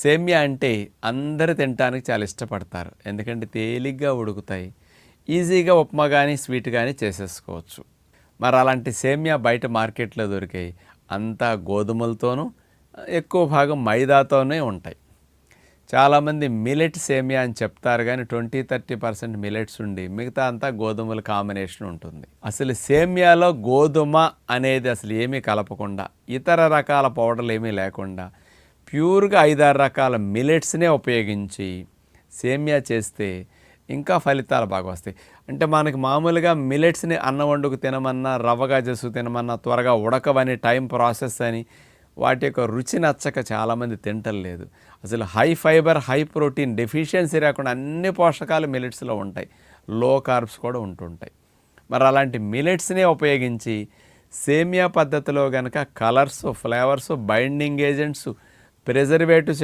సేమ్యా అంటే అందరూ తినటానికి చాలా ఇష్టపడతారు. ఎందుకంటే తేలిగ్గా ఉడుకుతాయి. ఈజీగా ఉప్మా గానీ, స్వీట్ గానీ చేసేసుకోవచ్చు. మరి అలాంటి సేమ్యా బయట మార్కెట్‌లో దొరికాయి. అంతా గోధుమలతోనూ ఎక్కువ భాగం మైదాతోనే ఉంటాయి. చాలామంది మిల్లెట్ సేమియా అని చెప్తారు కానీ 20-30% మిల్లెట్స్ ఉండి మిగతా అంతా గోధుమల కాంబినేషన్ ఉంటుంది. అసలు సేమియాలో గోధుమ అనేది అసలు ఏమీ కలపకుండా, ఇతర రకాల పౌడర్లు ఏమీ లేకుండా ప్యూర్గా 5-6 రకాల మిల్లెట్స్నే ఉపయోగించి సేమియా చేస్తే ఇంకా ఫలితాలు బాగా వస్తాయి. అంటే మనకి మామూలుగా మిల్లెట్స్ని అన్నం వండుకు తినమన్నా, రవ్వగా చేసుకు తినమన్నా త్వరగా ఉడకవని, టైం ప్రాసెస్ అని, వాటి యొక్క రుచి నచ్చక చాలామంది తింటలేదు. అసలు high fibre, high protein deficiency రాకుండా అన్ని పోషకాలు మిల్లెట్స్లో ఉంటాయి. లో కార్బ్స్ కూడా ఉంటుంటాయి. మరి అలాంటి మిల్లెట్స్నే ఉపయోగించి సేమియా పద్ధతిలో గనక colours, flavours, binding agents, preservatives